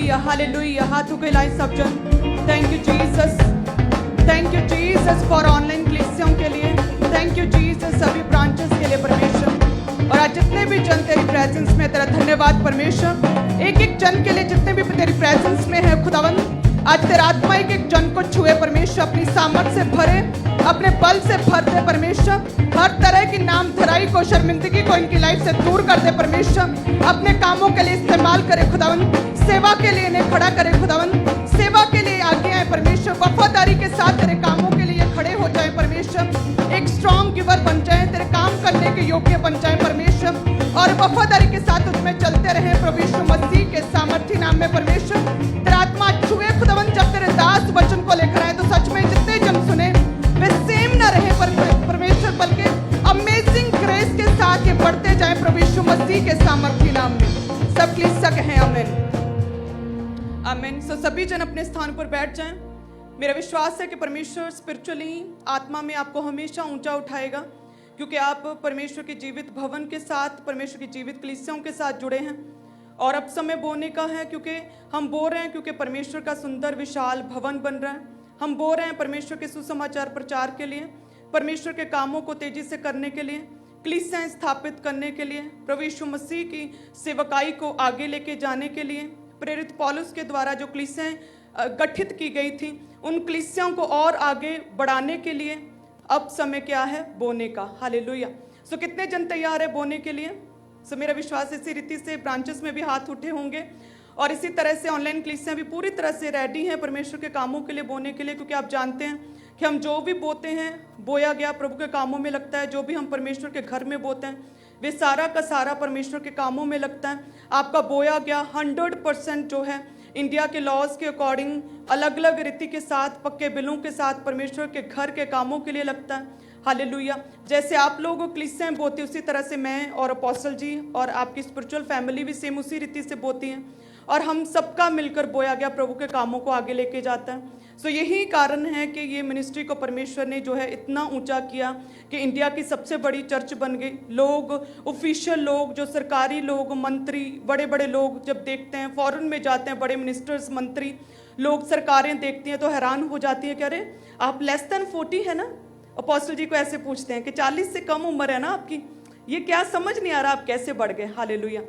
Hallelujah hallelujah. हाथों के line सब जन। Thank you Jesus, thank you Jesus for online क्लिसियों के लिए, थैंक यू जीसस सभी ब्रांचेस के लिए परमेश्वर। और आज जितने भी जन तेरी प्रेजेंस में, तेरा धन्यवाद परमेश्वर। एक एक जन के लिए जितने भी तेरी प्रेजेंस में है खुदावन, आज तेरा आत्मा एक एक जन को छुए परमेश्वर, अपनी सामर्थ से भरे, अपने बल से भर दे परमेश्वर। हर तरह की नाम धराई को, शर्मिंदगी को इनकी लाइफ से दूर कर दे परमेश्वर। अपने कामों के लिए इस्तेमाल करे खुदावन, सेवा के लिए इन्हें खड़ा करे खुदावन, सेवा के लिए आगे आए परमेश्वर। वफादारी के साथ तेरे कामों के लिए खड़े हो जाए परमेश्वर, एक स्ट्रॉन्ग गिवर बन जाए, तेरे काम करने के योग्य बन जाए परमेश्वर, और वफादारी के साथ उसमें चलते रहे प्रभु यीशु मसीह के सामर्थी नाम में परमेश्वर। तेरा आत्मा छुए खुदावन, जब तेरे दास वचन को लेकर आए तो सच में जितने जन सुने वे सेम न रहे परमेश्वर, बल्कि अमेजिंग ग्रेस के साथ ये बढ़ते जाए प्रभु यीशु मसीह के सामर्थी नाम में। सब क्लिसिया कहें आमीन आमीन। सो सभी जन अपने स्थान पर बैठ जाएं। मेरा विश्वास है कि परमेश्वर स्पिरिचुअली, आत्मा में आपको हमेशा ऊंचा उठाएगा, क्योंकि आप परमेश्वर के जीवित भवन के साथ, परमेश्वर की जीवित कलीसियाओं के साथ जुड़े हैं। और अब समय बोने का है, क्योंकि हम बो रहे हैं, क्योंकि परमेश्वर का सुंदर विशाल भवन बन रहा है। हम बो रहे हैं परमेश्वर के सुसमाचार प्रचार के लिए, परमेश्वर के कामों को तेजी से करने के लिए, कलीसियाएं स्थापित करने के लिए, प्रभु यीशु मसीह की सेवकाई को आगे लेके जाने के लिए। प्रेरित पौलुस के द्वारा जो कलीसियाएं गठित की गई थी, उन कलीसियाओं को और आगे बढ़ाने के लिए अब समय क्या है? बोने का। हालेलुया। सो कितने जन तैयार है बोने के लिए? सो मेरा विश्वास इसी रीति से ब्रांचेस में भी हाथ उठे होंगे, और इसी तरह से ऑनलाइन कलीसियां भी पूरी तरह से रेडी हैं परमेश्वर के कामों के लिए, बोने के लिए। क्योंकि आप जानते हैं कि हम जो भी बोते हैं, बोया गया प्रभु के कामों में लगता है। जो भी हम परमेश्वर के घर में बोते हैं, वे सारा का सारा परमेश्वर के कामों में लगता है। आपका बोया गया 100% जो है इंडिया के लॉज के अकॉर्डिंग, अलग अलग रीति के साथ, पक्के बिलों के साथ परमेश्वर के घर के कामों के लिए लगता है। हालेलुया। जैसे आप लोग कलीसियां बोती, उसी तरह से मैं और अपोस्टल जी और आपकी स्पिरिचुअल फैमिली भी सेम उसी रीति से बोती हैं, और हम सबका मिलकर बोया गया प्रभु के कामों को आगे लेके जाता है। सो यही कारण है कि ये मिनिस्ट्री को परमेश्वर ने जो है इतना ऊंचा किया कि इंडिया की सबसे बड़ी चर्च बन गई। लोग, ऑफिशियल लोग, जो सरकारी लोग, मंत्री, बड़े बड़े लोग जब देखते हैं, फॉरेन में जाते हैं, बड़े मिनिस्टर्स, मंत्री लोग, सरकारें देखती हैं तो हैरान हो जाती है कि अरे आप लेस देन 40 है ना। अपोस्टल जी को ऐसे पूछते हैं कि 40 से कम उम्र है ना आपकी, ये क्या समझ नहीं आ रहा, आप कैसे बढ़ गए। हालेलुया।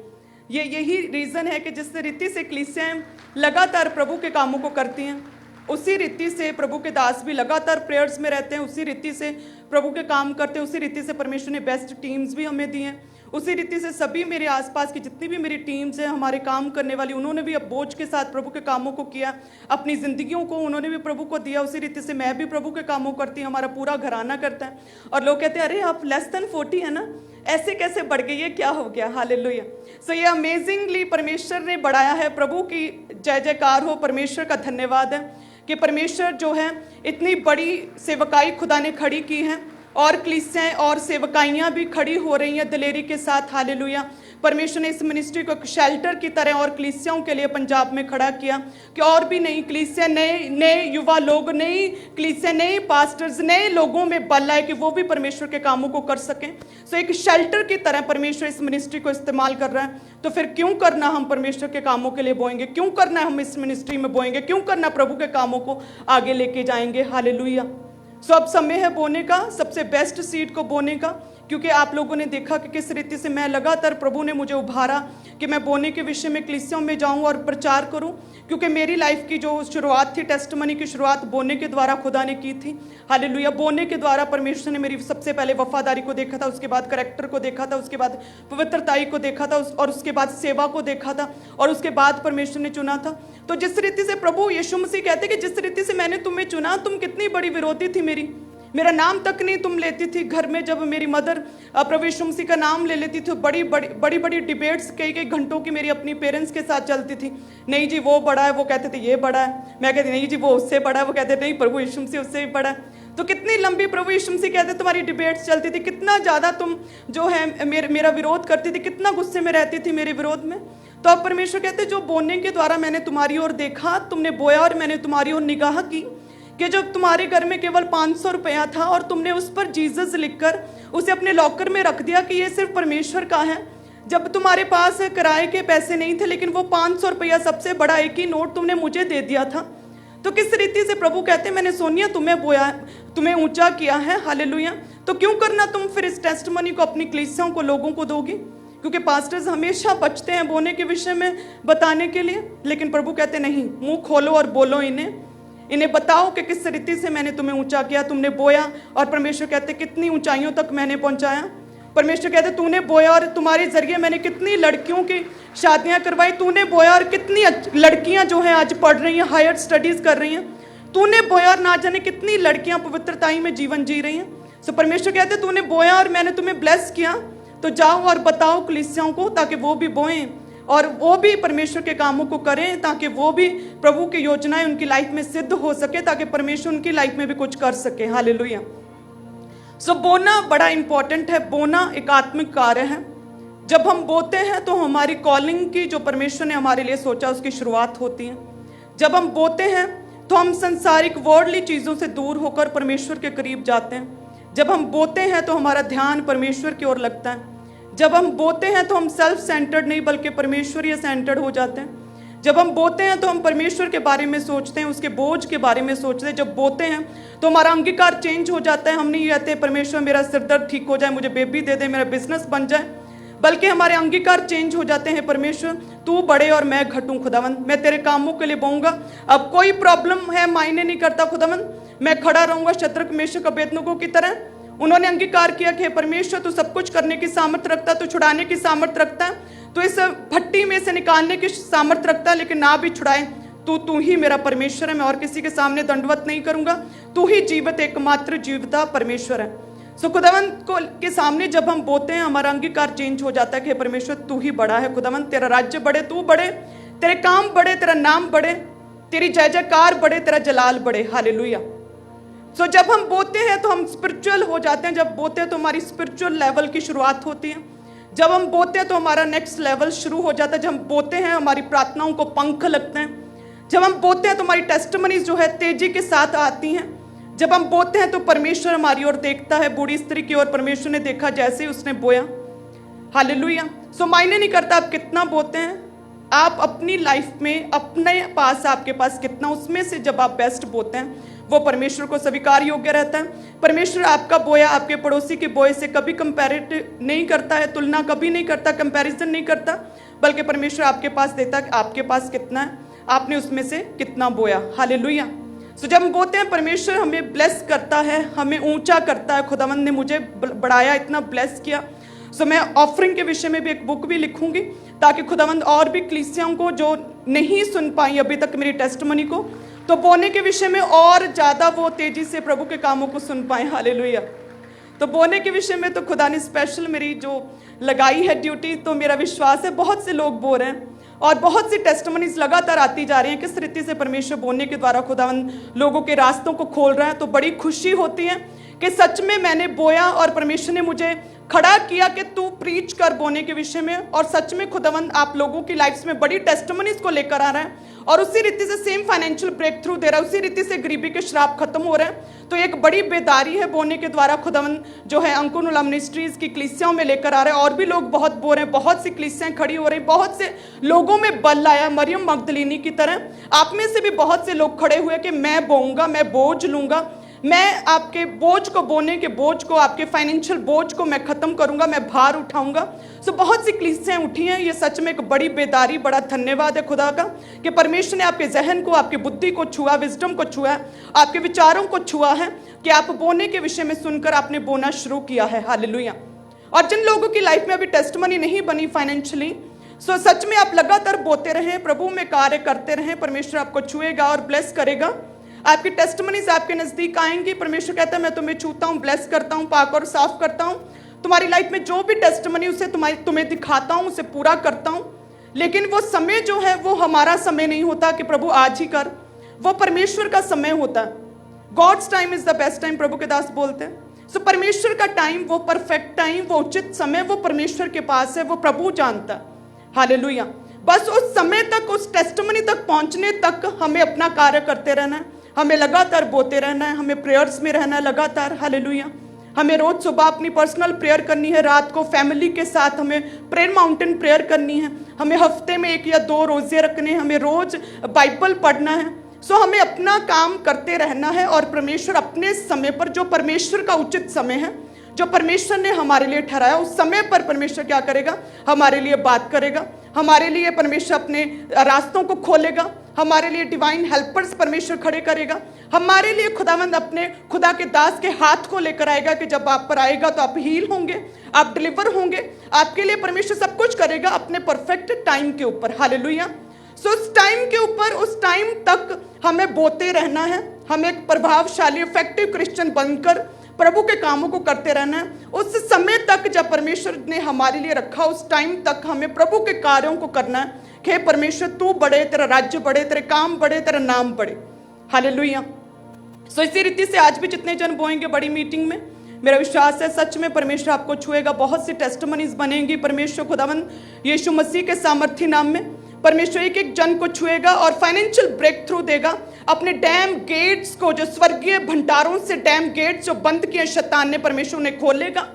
यही रीज़न है कि जिस रीति से कलीसियाएं लगातार प्रभु के कामों को करती हैं, उसी रीति से प्रभु के दास भी लगातार प्रेयर्स में रहते हैं, उसी रीति से प्रभु के काम करते हैं, उसी रीति से परमेश्वर ने बेस्ट टीम्स भी हमें दी हैं, उसी रीति से सभी मेरे आसपास की जितनी भी मेरी टीम्स हैं, हमारे काम करने वाली, उन्होंने भी अब बोझ के साथ प्रभु के कामों को किया, अपनी ज़िंदगियों को उन्होंने भी प्रभु को दिया। उसी रीति से मैं भी प्रभु के कामों करती हूँ, हमारा पूरा घराना करता है। और लोग कहते हैं अरे आप लेस देन 40 है ना, ऐसे कैसे बढ़ गई, ये क्या हो गया। हालेलुया। सो ये अमेजिंगली परमेश्वर ने बढ़ाया है। प्रभु की जय जयकार हो, परमेश्वर का धन्यवाद है कि परमेश्वर जो है इतनी बड़ी सेवकाई खुदा ने खड़ी की है, और कलीसियाएं और सेवकाइयाँ भी खड़ी हो रही हैं दिलेरी के साथ। हालेलुया। परमेश्वर ने इस मिनिस्ट्री को शेल्टर की तरह और कलीसियाओं के लिए पंजाब में खड़ा किया कि और भी नई कलीसियां, नए युवा लोग, नई कलीसियां, नए पास्टर्स, नए लोगों में बल आए कि वो भी परमेश्वर के कामों को कर सकें। सो एक शेल्टर की तरह परमेश्वर इस मिनिस्ट्री को इस्तेमाल कर रहा है। तो फिर क्यों करना हम परमेश्वर के कामों के लिए बोएंगे, क्यों करना हम इस मिनिस्ट्री में बोएंगे, क्यों करना प्रभु के कामों को आगे लेके जाएंगे। हालेलुया। सो अब समय है बोने का, सबसे बेस्ट सीड को बोने का, क्योंकि आप लोगों ने देखा कि किस रीति से मैं लगातार, प्रभु ने मुझे उभारा कि मैं बोने के विषय में कलीसियाओं में जाऊं और प्रचार करूं, क्योंकि मेरी लाइफ की जो शुरुआत थी, टेस्टिमनी की शुरुआत बोने के द्वारा खुदा ने की थी। हालेलुया। बोने के द्वारा परमेश्वर ने मेरी सबसे पहले वफादारी को देखा था, उसके बाद करैक्टर को देखा था, उसके बाद पवित्रताई को देखा था, और उसके बाद सेवा को देखा था, और उसके बाद परमेश्वर ने चुना था। तो जिस रीति से प्रभु यीशु मसीह कहते कि जिस रीति से मैंने तुम्हें चुना, तुम कितनी बड़ी विरोधी थी मेरा नाम तक नहीं तुम लेती थी। घर में जब मेरी मदर प्रभु यीशु मसीह का नाम ले लेती थी, बड़ी डिबेट्स कई घंटों की मेरी अपनी पेरेंट्स के साथ चलती थी। नहीं जी वो बड़ा है, वो कहते थे ये बड़ा है, मैं कहती नहीं जी वो उससे बड़ा है, वो कहते नहीं प्रभु यीशु मसीह उससे भी बड़ा है। तो कितनी लंबी प्रभु यीशु मसीह कहते तुम्हारी डिबेट्स चलती थी, कितना ज़्यादा तुम जो है मेरा विरोध करती थी, कितना गुस्से में रहती थी मेरे विरोध में। तो अब परमेश्वर कहते जो बोने के द्वारा मैंने तुम्हारी ओर देखा, तुमने बोया और मैंने तुम्हारी ओर निगाह की, कि जब तुम्हारे घर में केवल 500 रुपया था और तुमने उस पर जीसस लिखकर उसे अपने लॉकर में रख दिया कि ये सिर्फ परमेश्वर का है, जब तुम्हारे पास किराए के पैसे नहीं थे, लेकिन वो 500 रुपया सबसे बड़ा एक ही नोट तुमने मुझे दे दिया था। तो किस रीति से प्रभु कहते हैं मैंने सोनिया तुम्हें बोया, तुम्हें ऊंचा किया है, हालेलुया। तो क्यों करना तुम फिर इस टेस्टमनी को अपनी कलीसियाओं को, लोगों को दोगी? क्योंकि पास्टर्स हमेशा बचते हैं बोने के विषय में बताने के लिए, लेकिन प्रभु कहते नहीं, मुंह खोलो और बोलो, इन्हें बताओ कि किस रीति से मैंने तुम्हें ऊंचा किया, तुमने बोया और परमेश्वर कहते कितनी ऊंचाइयों तक मैंने पहुंचाया। परमेश्वर कहते तूने बोया और तुम्हारे जरिए मैंने कितनी लड़कियों की शादियां करवाई, तूने बोया और कितनी लड़कियां जो हैं आज पढ़ रही हैं, हायर स्टडीज कर रही हैं, तूने बोया और ना जाने कितनी लड़कियां पवित्रताई में जीवन जी रही हैं। सो परमेश्वर कहते तूने बोया और मैंने तुम्हें ब्लेस किया, तो जाओ और बताओ कलीसियाओं को, ताकि वो भी बोएं और वो भी परमेश्वर के कामों को करें, ताकि वो भी प्रभु की योजनाएं उनकी लाइफ में सिद्ध हो सके, ताकि परमेश्वर उनकी लाइफ में भी कुछ कर सके, हालेलुया। सो बोना बड़ा इंपॉर्टेंट है। बोना एक आत्मिक कार्य है। जब हम बोते हैं तो हमारी कॉलिंग की, जो परमेश्वर ने हमारे लिए सोचा, उसकी शुरुआत होती है। जब हम बोते हैं तो हम संसारिक वर्ल्डली चीज़ों से दूर होकर परमेश्वर के करीब जाते हैं। जब हम बोते हैं तो हमारा ध्यान परमेश्वर की ओर लगता है। जब हम बोते हैं तो हम सेल्फ सेंटर्ड नहीं बल्कि परमेश्वरीय सेंटर्ड हो जाते हैं। जब हम बोते हैं तो हम परमेश्वर के बारे में सोचते हैं, उसके बोझ के बारे में सोचते हैं। जब बोते हैं तो हमारा अंगीकार चेंज हो जाता है। हम नहीं कहते परमेश्वर मेरा सिरदर्द ठीक हो जाए, मुझे बेबी दे दे, मेरा बिजनेस बन जाए, बल्कि हमारे अंगीकार चेंज हो जाते हैं। परमेश्वर तू बड़े और मैं घटूं, खुदावंद मैं तेरे कामों के लिए बोऊंगा। अब कोई प्रॉब्लम है मायने नहीं करता, खुदावंद मैं खड़ा रहूंगा शत्रक मेशक अबेदनगो की तरह। उन्होंने अंगीकार किया कि परमेश्वर तू सब कुछ करने की सामर्थ्य रखता, तू छुड़ाने की सामर्थ्य रखता है, तो इस भट्टी में से निकालने की सामर्थ्य रखता है, लेकिन ना भी छुड़ाए तू ही मेरा परमेश्वर है। मैं और किसी के सामने दंडवत नहीं करूंगा, तू ही जीवित एकमात्र जीविता परमेश्वर है। सो खुदावंत को के सामने जब हम बोते हैं हमारा अंगीकार चेंज हो जाता है कि परमेश्वर तू ही बड़ा है। खुदावंत तेरा राज्य बढ़े, तू बढ़े, तेरे काम बढ़े, तेरा नाम बढ़े, तेरी जय जयकार बढ़े, तेरा जलाल बढ़े, हालेलुया। सो जब हम बोते हैं तो हम स्पिरिचुअल हो जाते हैं। जब बोते हैं तो हमारी स्पिरिचुअल लेवल की शुरुआत होती है। जब हम बोते हैं तो हमारा नेक्स्ट लेवल शुरू हो जाता है। जब हम बोते हैं हमारी प्रार्थनाओं को पंख लगते हैं। जब हम बोते हैं तो हमारी टेस्टिमनीज जो है तेजी के साथ आती हैं। जब हम बोते हैं तो परमेश्वर हमारी ओर देखता है, बूढ़ी स्त्री की ओर परमेश्वर ने देखा जैसे ही उसने बोया, हालेलुया। सो मायने नहीं करता आप कितना बोते हैं, आप अपनी लाइफ में अपने पास आपके पास कितना, उसमें से जब आप बेस्ट बोते हैं वो परमेश्वर को स्वीकार योग्य रहता है। परमेश्वर आपका बोया आपके पड़ोसी के बोए से कभी कंपैरेटिव नहीं करता है, तुलना कभी नहीं करता, कंपैरिजन नहीं करता, बल्कि परमेश्वर आपके पास देता है आपके पास कितना है, आपने उसमें से कितना बोया, हालेलुया। सो जब हम बोते हैं परमेश्वर हमें ब्लेस करता है, हमें ऊंचा करता है। खुदावंद ने मुझे बढ़ाया, इतना ब्लेस किया। सो मैं ऑफरिंग के विषय में भी एक बुक भी लिखूंगी, ताकि खुदावंद और भी कलीसियाओं को जो नहीं सुन पाई अभी तक मेरी टेस्टिमनी को, तो बोने के विषय में और ज़्यादा वो तेजी से प्रभु के कामों को सुन पाए, हालेलुया। तो बोने के विषय में तो खुदा ने स्पेशल मेरी जो लगाई है ड्यूटी, तो मेरा विश्वास है बहुत से लोग बो रहे हैं और बहुत सी टेस्टिमनीज लगातार आती जा रही हैं किस रीति से परमेश्वर बोलने के द्वारा खुदावंद लोगों के रास्तों को खोल रहा है। तो बड़ी खुशी होती है कि सच में मैंने बोया और परमेश्वर ने मुझे खड़ा किया कि तू प्रीच कर बोने के विषय में, और सच में खुदावंद आप लोगों की लाइफ्स में बड़ी टेस्टिमनीज को लेकर आ रहा है और उसी रीति से सेम फाइनेंशियल ब्रेक थ्रू दे रहा है, उसी रीति से गरीबी के श्राप खत्म हो रहे हैं। तो एक बड़ी बेदारी है बोने के द्वारा खुदावंद जो है अंकुर उलम मिनिस्ट्रीज की कलीसियाओं में लेकर आ रहे हैं, और भी लोग बहुत बो रहे हैं, बहुत सी कलीसियाएं खड़ी हो रही, बहुत से लोगों में बल आया मरियम मगदलीनी की तरह। आप में से भी बहुत से लोग खड़े हुए कि मैं बोऊंगा, मैं बोझ लूंगा, मैं आपके बोझ को, बोने के बोझ को, आपके फाइनेंशियल बोझ को मैं खत्म करूंगा, मैं भार उठाऊंगा। सो बहुत सी कलीसियाएं उठी हैं। ये सच में एक बड़ी बेदारी, बड़ा धन्यवाद है खुदा का कि परमेश्वर ने आपके जहन को, आपकी बुद्धि को छुआ, विजडम को छुआ है, आपके विचारों को छुआ है कि आप बोने के विषय में सुनकर आपने बोना शुरू किया है, हालेलुया। और जिन लोगों की लाइफ में अभी टेस्टिमनी नहीं बनी फाइनेंशियली, सो सच में आप लगातार बोते रहें, प्रभु में कार्य करते रहें, परमेश्वर आपको छुएगा और ब्लेस करेगा। आपकी टेस्टिमनीज आपके नजदीक आएंगी। परमेश्वर कहता है मैं तुम्हें छूता हूँ, ब्लेस करता हूँ, पाक और साफ करता हूँ। तुम्हारी लाइफ में जो भी टेस्टिमनी उसे तुम्हें दिखाता हूँ, उसे पूरा करता हूँ। लेकिन वो समय जो है वो हमारा समय नहीं होता कि प्रभु आज ही कर, वो परमेश्वर का समय होता है। God's time is the best time, प्रभु के दास बोलते हैं। सो परमेश्वर का टाइम, वो परफेक्ट टाइम, वो उचित समय, वो परमेश्वर के पास है, वो प्रभु जानता है, हालेलुया। बस उस समय तक, उस टेस्टिमनी तक पहुंचने तक हमें अपना कार्य करते रहना है, हमें लगातार बोते रहना है, हमें प्रेयर्स में रहना है लगातार, हालेलुया। हमें रोज सुबह अपनी पर्सनल प्रेयर करनी है, रात को फैमिली के साथ हमें प्रेयर माउंटेन प्रेयर करनी है, हमें हफ्ते में 1 या 2 रोजे रखने हैं, हमें रोज बाइबल पढ़ना है। सो हमें अपना काम करते रहना है और परमेश्वर अपने समय पर, जो परमेश्वर का उचित समय है, जो परमेश्वर ने हमारे लिए ठहराया, उस समय पर परमेश्वर क्या करेगा, हमारे लिए बात करेगा, हमारे लिए परमेश्वर अपने रास्तों को खोलेगा, हमारे लिए डिवाइन हेल्पर्स परमेश्वर खड़े करेगा, हमारे लिए खुदावंद अपने खुदा के दास के हाथ को लेकर आएगा कि जब आप पर आएगा तो आप हील होंगे, आप डिलीवर होंगे, आपके लिए परमेश्वर सब कुछ करेगा अपने परफेक्ट टाइम के ऊपर। हालेलुया। सो उस टाइम के ऊपर, उस टाइम तक हमें बोते रहना है, हमें एक प्रभावशाली इफेक्टिव क्रिश्चियन बनकर प्रभु के कामों को करते रहना है। उस समय तक जब परमेश्वर ने हमारे लिए रखा, उस टाइम तक हमें प्रभु के कार्यों को करना है कि परमेश्वर तू बढ़े, तेरा राज्य बढ़े, तेरे काम बढ़े, तेरा नाम बढ़े। हालेलुया। सो इसी रीति से आज भी जितने जन बोएंगे बड़ी मीटिंग में, मेरा विश्वास है सच में परमेश्वर आपको छुएगा, बहुत सी टेस्टिमनीज बनेंगी। परमेश्वर खुदावंद यीशु मसीह के सामर्थी नाम में परमेश्वर एक एक जन को छुएगा और फाइनेंशियल ब्रेक थ्रू देगा। अपने डैम गेट्स को, जो स्वर्गीय भंडारों से डैम गेट्स जो बंद किए शैतान ने, परमेश्वर उन्हें खोलेगा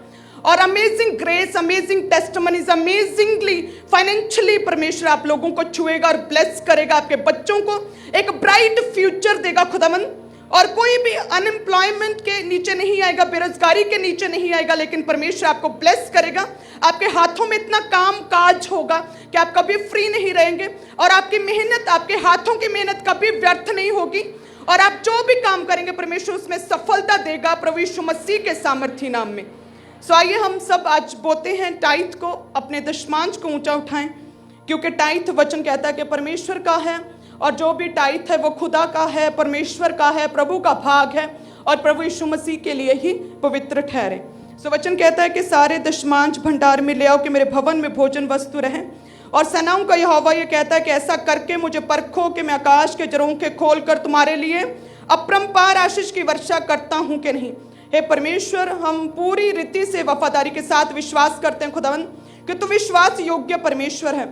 और amazing grace, amazing testimonies, amazingly financially परमेश्वर आप लोगों को छुएगा और ब्लेस करेगा। आपके बच्चों को एक ब्राइट फ्यूचर देगा खुदावंद, और कोई भी अनएम्प्लॉयमेंट के नीचे नहीं आएगा, बेरोजगारी के नीचे नहीं आएगा, लेकिन परमेश्वर आपको ब्लेस करेगा। आपके हाथों में इतना काम काज होगा कि आप कभी फ्री नहीं रहेंगे और आपकी मेहनत, आपके हाथों की मेहनत कभी व्यर्थ नहीं होगी और आप जो भी काम करेंगे परमेश्वर उसमें सफलता देगा प्रभु यीशु मसीह के सामर्थी नाम में। सो आइए हम सब आज बोते हैं टाइथ को, अपने दशमांश को ऊंचा उठाएं, क्योंकि टाइथ वचन कहता है कि परमेश्वर का है और जो भी टाइथ है वो खुदा का है, परमेश्वर का है, प्रभु का भाग है और प्रभु यीशु मसीह के लिए ही पवित्र ठहरे। सो वचन कहता है कि सारे दशमांश भंडार में ले आओ कि मेरे भवन में भोजन वस्तु रहे। और सेनाओं का यहोवा ये कहता है कि ऐसा करके मुझे परखो कि मैं आकाश के झरोखे खोल कर तुम्हारे लिए अपरंपार आशीष की वर्षा करता हूं कि नहीं। हे परमेश्वर, हम पूरी रीति से वफादारी के साथ विश्वास करते हैं खुदावंद कि तू विश्वास योग्य परमेश्वर है।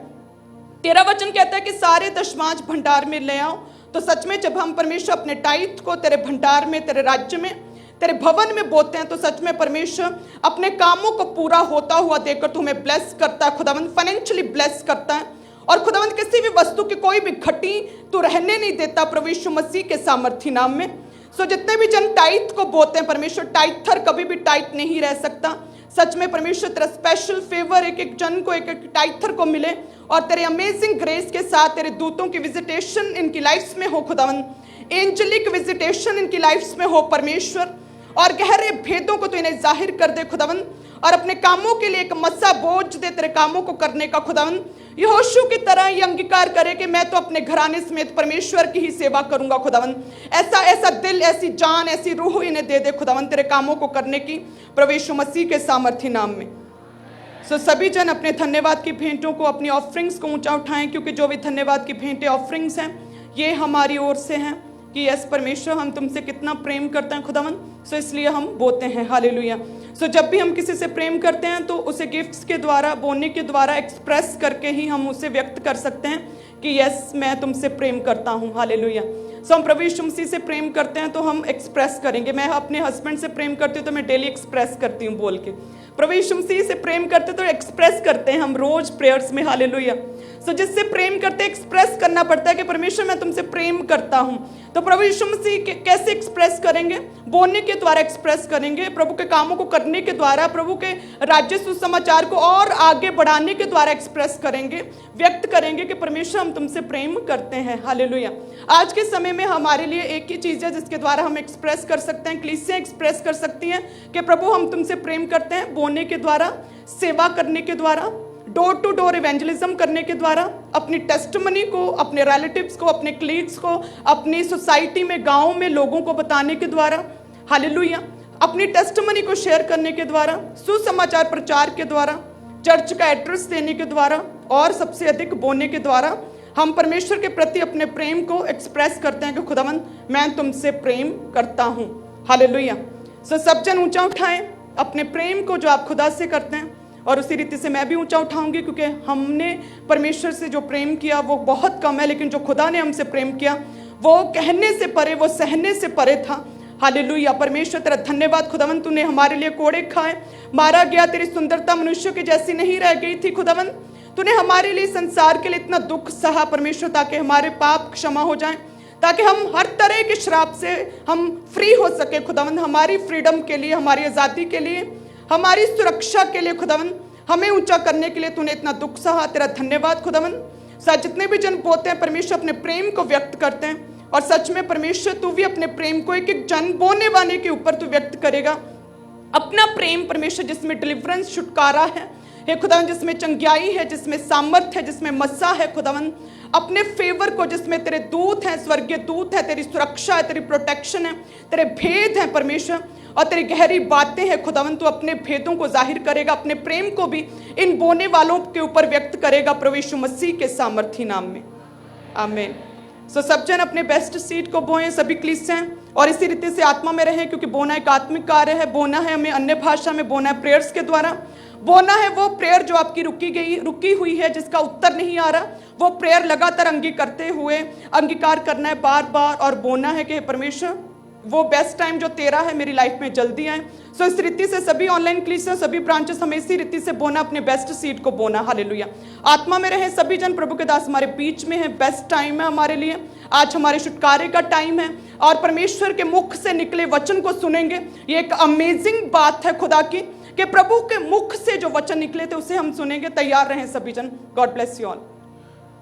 तेरा वचन कहता है कि सारे दशमांश भंडार में ले आओ। तो सच में जब हम परमेश्वर अपने टाइथ को तेरे भंडार में, तेरे राज्य में, तेरे भवन में बोते हैं तो सच में परमेश्वर अपने कामों को पूरा होता हुआ देखकर तुम्हें ब्लेस करता है खुदावंद, फाइनेंशियली ब्लेस करता है। और खुदावंद किसी भी वस्तु की कोई भी घटी तो रहने नहीं देता प्रभु यीशु मसीह के सामर्थी नाम में। सो जितने भी जन टाइथ को बोते हैं परमेश्वर, टाइथर कभी भी टाइट नहीं रह सकता। सच में परमेश्वर तेरा स्पेशल फेवर एक एक जन को, एक एक टाइथर को मिले और तेरे अमेजिंग ग्रेस के साथ तेरे दूतों की विजिटेशन इनकी लाइफ्स में हो खुदावंद, एंजेलिक विजिटेशन इनकी लाइफ्स में हो परमेश्वर, और गहरे भेदों को तो इन्हें जाहिर कर दे खुदावंद, और अपने कामों के लिए एक मस्सा बोझ दे तेरे कामों को करने का खुदावंद। यहोशू की तरह ये अंगीकार करे कि मैं तो अपने घराने समेत परमेश्वर की ही सेवा करूंगा खुदावंद। ऐसा ऐसा दिल, ऐसी जान, ऐसी रूह इन्हें दे दे खुदावंद तेरे कामों को करने की प्रभु यीशु मसीह के सामर्थी नाम में। सो सभी जन अपने धन्यवाद की भेंटों को, अपनी ऑफरिंग्स को ऊंचा उठाएं, क्योंकि जो भी धन्यवाद की भेंटें ऑफरिंग्स हैं ये हमारी ओर से हैं कि यस परमेश्वर हम तुमसे कितना प्रेम करते हैं खुदावंद, सो इसलिए हम बोते हैं। हालेलुया। सो जब भी हम किसी से प्रेम करते हैं तो उसे गिफ्ट्स के द्वारा, बोने के द्वारा एक्सप्रेस करके ही हम उसे व्यक्त कर सकते हैं कि यस मैं तुमसे प्रेम करता हूँ। हालेलुया। सो हम प्रभु यीशु मसीह से प्रेम करते हैं तो हम एक्सप्रेस करेंगे। मैं अपने हस्बैंड से प्रेम करती हूँ तो मैं डेली एक्सप्रेस करती हूँ बोल के। प्रभु यीशु मसीह से प्रेम करते तो एक्सप्रेस करते हैं हम रोज प्रेयर्स में। हालेलुया। सो जिससे प्रेम करते एक्सप्रेस करना पड़ता है कि परमेश्वर मैं तुमसे प्रेम करता हूँ। तो प्रभु यीशु मसीह कैसे एक्सप्रेस करेंगे? बोलने के द्वारा एक्सप्रेस करेंगे, प्रभु के कामों को करने के द्वारा, प्रभु के राज्य सुसमाचार को और आगे बढ़ाने के द्वारा एक्सप्रेस करेंगे, व्यक्त करेंगे कि परमेश्वर हम तुमसे प्रेम करते हैं। हालेलुया। आज के समय में हमारे लिए एक ही चीज़ है जिसके द्वारा हम एक्सप्रेस कर सकते हैं, कलीसिया एक्सप्रेस कर सकती हैं कि प्रभु हम तुमसे प्रेम करते हैं, बोलने के द्वारा, सेवा करने के द्वारा, डोर टू डोर इवेंजलिज्म करने के द्वारा, अपनी टेस्टिमनी को, अपने रिलेटिव्स को, अपने क्लीग्स को, अपनी सोसाइटी में, गाँव में लोगों को बताने के द्वारा। हालेलुया। अपनी टेस्टिमनी को शेयर करने के द्वारा, सुसमाचार प्रचार के द्वारा, चर्च का एड्रेस देने के द्वारा और सबसे अधिक बोलने के द्वारा हम परमेश्वर के प्रति अपने प्रेम को एक्सप्रेस करते हैं कि खुदावंद मैं तुमसे प्रेम करता हूँ। हालेलुया। सो सब जन ऊंचा उठाएं अपने प्रेम को जो आप खुदा से करते हैं, और उसी रीति से मैं भी ऊंचा उठाऊंगी, क्योंकि हमने परमेश्वर से जो प्रेम किया वो बहुत कम है, लेकिन जो खुदा ने हमसे प्रेम किया वो कहने से परे, वो सहने से परे था। हालेलुया। परमेश्वर तेरा धन्यवाद खुदावन, तूने हमारे लिए कोड़े खाए, मारा गया, तेरी सुंदरता मनुष्यों की जैसी नहीं रह गई थी खुदावन। तूने हमारे लिए, संसार के लिए इतना दुख सहा परमेश्वर, ताकि हमारे पाप क्षमा हो जाएं, ताकि हम हर तरह के श्राप से हम फ्री हो सके खुदावन। हमारी फ्रीडम के लिए, हमारी आज़ादी के लिए, हमारी सुरक्षा के लिए खुदावन, हमें ऊंचा करने के लिए तूने इतना दुख सहा। तेरा धन्यवाद खुदावन। जितने भी जन बोते हैं परमेश्वर अपने प्रेम को व्यक्त करते हैं, और सच में परमेश्वर तू भी अपने प्रेम को एक एक जन बोने वाले के ऊपर तू व्यक्त करेगा। अपना प्रेम परमेश्वर जिसमें डिलीवरेंस, छुटकारा है हे खुदावन, जिसमें चंगाई है, जिसमें सामर्थ है, जिसमें मस्सा है खुदावन। अपने फेवर को, जिसमें तेरे दूत हैं, स्वर्गीय दूत है, तेरी सुरक्षा है, तेरी प्रोटेक्शन है, तेरे भेद हैं परमेश्वर, और तेरी गहरी बातें हैं खुदावन। तू अपने भेदों को जाहिर करेगा, अपने प्रेम को भी इन बोने वालों के ऊपर व्यक्त करेगा प्रभु यीशु मसीह के सामर्थी नाम में, आमीन। सब जन अपने बेस्ट सीड को बोएं, सभी कलीसियां, और इसी रीति से आत्मा में रहें, क्योंकि बोना एक आत्मिक कार्य है। बोना है हमें अन्य भाषा में, बोना है प्रेयर्स के द्वारा। बोना है वो प्रेयर जो आपकी रुकी हुई है, जिसका उत्तर नहीं आ रहा, वो प्रेयर लगातार अंगीकार करना है बार बार, और बोना है कि परमेश्वर वो बेस्ट टाइम जो तेरा है मेरी लाइफ में जल्दी आए। इस रीति से सभी ऑनलाइन क्लिसिया, सभी ब्रांचेस हमें इसी रीति से बोना, अपने बेस्ट सीड को बोना। हालेलुया। आत्मा में रहे सभी जन, प्रभु के दास हमारे बीच में है, बेस्ट टाइम है हमारे लिए। आज हमारे छुटकारे का टाइम है, और परमेश्वर के मुख से निकले वचन को सुनेंगे। ये एक अमेजिंग बात है खुदा की, कि प्रभु के मुख से जो वचन निकले थे उसे हम सुनेंगे। तैयार रहें सभी जन। God bless you all.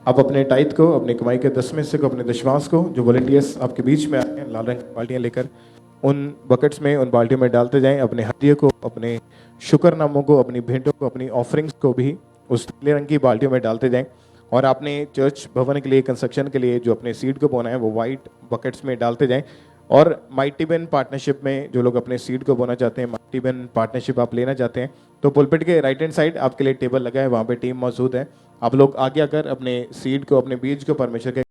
आप अपने टाइट को, अपनी कमाई के 10 में से को, अपने दशमांश को, जो वॉलंटियर्स आपके बीच में आए हैं लाल रंग की बाल्टियां लेकर, उन बकेट्स में, उन बाल्टियों में डालते जाएं। अपने हदिये को, अपने शुक्रनामों को, अपनी भेंटों को, अपनी ऑफरिंग्स को भी उस नीले रंग की बाल्टियों में डालते जाएं। और आपने चर्च भवन के लिए, कंस्ट्रक्शन के लिए जो अपने सीड को बोना है वो वाइट बकेट्स में डालते जाएं। और माइटी बेन पार्टनरशिप में जो लोग अपने सीड को बोना चाहते हैं, माइटी बेन पार्टनरशिप आप लेना चाहते हैं, तो पुलपिट के राइट हैंड साइड आपके लिए टेबल लगा है, वहाँ पे टीम मौजूद है। आप लोग आगे आकर अपने सीड को, अपने बीज को परमेश्वर के